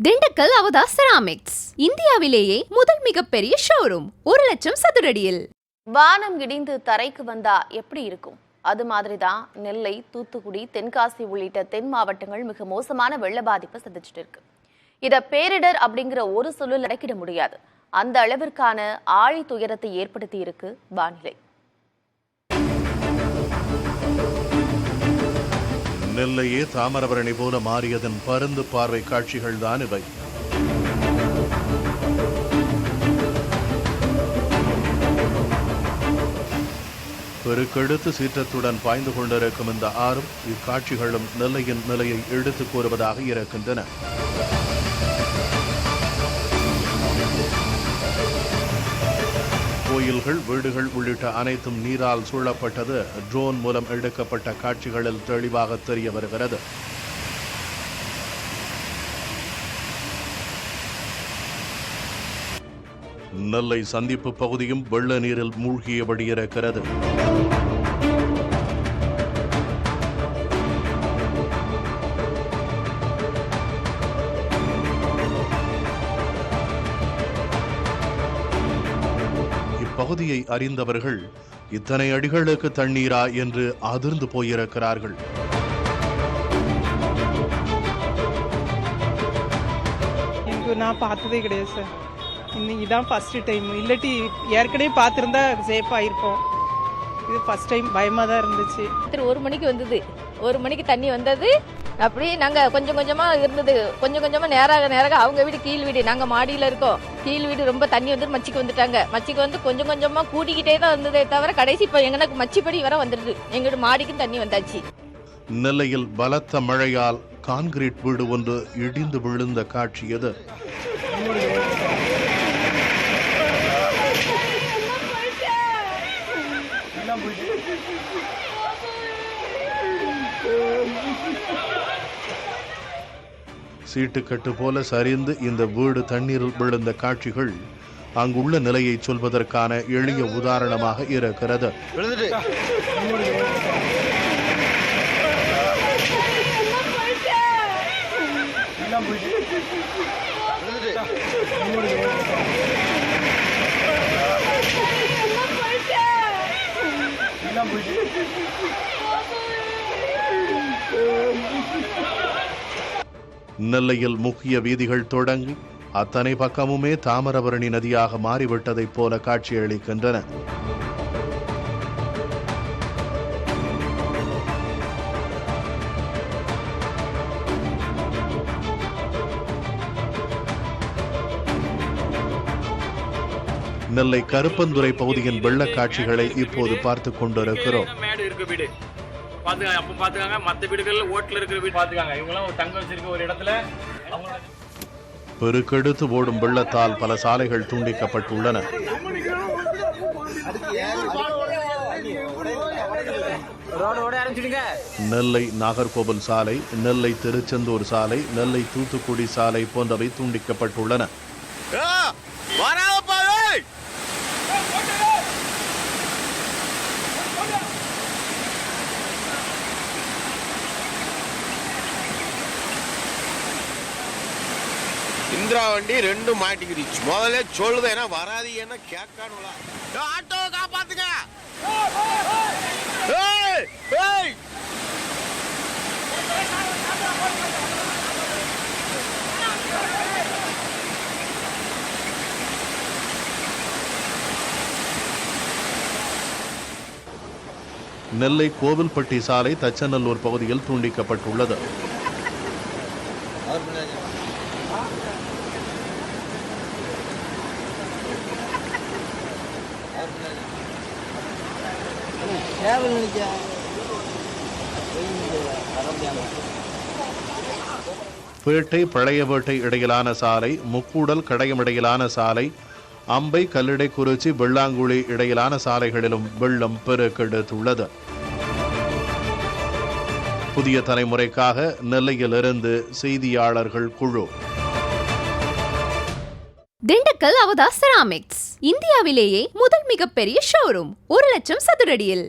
திண்டுக்கல் அவதா ceramics இந்தியாவிலேயே முதல் மிகப்பெரிய ஷோரூம் 1,00,000 சதுரடியில். வானம் இடிந்து தரைக்கு வந்தா எப்படி இருக்கும்? அது மாதிரிதான் நெல்லை, தூத்துக்குடி, தென்காசி உள்ளிட்ட தென் மாவட்டங்கள் மிக மோசமான வெள்ள பாதிப்பை சந்திச்சுட்டு இருக்கு. இத பேரிடர் அப்படிங்கிற ஒரு சொல்லில் அடக்கிட முடியாது. அந்த அளவிற்கான ஆழி துயரத்தை ஏற்படுத்தி இருக்கு வானிலை. நெல்லையே தாமிரபரணி போல மாறியதன் பருந்து பார்வை காட்சிகள் தான் இவை. பெருக்கெடுத்து சீற்றத்துடன் பாய்ந்து கொண்டிருக்கும் இந்த ஆறும் இக்காட்சிகளும் நெல்லையின் நிலையை எடுத்துக் கூறுவதாக இருக்கின்றன. கோயில்கள், வீடுகள் உள்ளிட்ட அனைத்தும் நீரால் சூழப்பட்டது ட்ரோன் மூலம் எடுக்கப்பட்ட காட்சிகளில் தெளிவாக தெரிய வருகிறது. நெல்லை சந்திப்பு பகுதியும் வெள்ள நீரில் மூழ்கியபடி இருக்கிறது. பகுதியை அறிந்தவர்கள் இத்தனை அடிகளுக்கு தண்ணீரா என்று அதிர்ந்து போயிருக்கிறார்கள். நான் பார்த்ததே கிடையாது சார். இதுதான் ஃபர்ஸ்ட் டைம். இல்லாட்டி ஏற்கனவே பார்த்துருந்தா சேஃபாக இருக்கும். இது ஃபர்ஸ்ட் டைம். பயமாக தான் இருந்துச்சு. 1 மணிக்கு வந்தது. 1 மணிக்கு தண்ணி வந்தது. அப்படியே நாங்கள் கொஞ்சம் கொஞ்சமாக இருந்தது. கொஞ்சம் கொஞ்சமாக நேராக அவங்க வீடு கீழ் வீடு, நாங்கள் மாடியில் இருக்கோம். கீழ் வீடு ரொம்ப தண்ணி வந்து மச்சிக்கு வந்துட்டாங்க. மச்சிக்கு வந்து கொஞ்சம் கொஞ்சமாக கூட்டிக்கிட்டே தான் வந்ததே தவிர கடைசி இப்போ எங்களுக்கு மச்சிப்படி வர வந்துடுது. எங்களோட மாடிக்கும் தண்ணி வந்தாச்சு. நெல்லையில் பலத்த மழையால் கான்கிரீட் வீடு ஒன்று இடிந்து விழுந்த காட்சி எது? சீட்டுக்கட்டு போல சரிந்து இந்த வீடு தண்ணீரில் விழுந்த காட்சிகள் அங்குள்ள நிலையை சொல்வதற்கான எளிய உதாரணமாக இருக்கிறது. நெல்லையில் முக்கிய வீதிகள் தொடங்கி அத்தனை பக்கமுமே தாமிரபரணி நதியாக மாறிவிட்டதைப் போல காட்சியளிக்கின்றன. நெல்லை கருப்பந்துறை பகுதியின் வெள்ள காட்சிகளை இப்போது பார்த்துக் கொண்டிருக்கிறோம். பெருக்கெடுத்து ஓடும் வெள்ளத்தால் பல சாலைகள் துண்டிக்கப்பட்டுள்ளன. நெல்லை நாகர்கோவில் சாலை, நெல்லை திருச்செந்தூர் சாலை, நெல்லை தூத்துக்குடி சாலை போன்றவை துண்டிக்கப்பட்டுள்ளன. இந்திரா வண்டி 2 மாட்டிக்கிடுச்சு. முதல்ல சொல்லுது ஏன்னா வராது, என்ன கேட்கானுங்களா? ஆட்டோவை காப்பாத்துங்க. நெல்லை கோவில்பட்டி சாலை தச்சநல்லூர் பகுதியில் துண்டிக்கப்பட்டுள்ளது. பேட்டை பழையவேட்டை இடையிலான சாலை, முக்கூடல் கடையம் இடையிலான சாலை, அம்பை கல்லிடை குறிச்சி வெள்ளாங்குழி இடையிலான சாலைகளிலும் வெள்ளம் பெருக்கெடுத்துள்ளது. புதிய தலைமுறைக்காக நெல்லையிலிருந்து செய்தியாளர்கள் குழு. திண்டுக்கல் அவதா செராமிக்ஸ் இந்தியாவிலேயே முதல் மிகப்பெரிய ஷோரூம் 1,00,000 சதுரடியில்.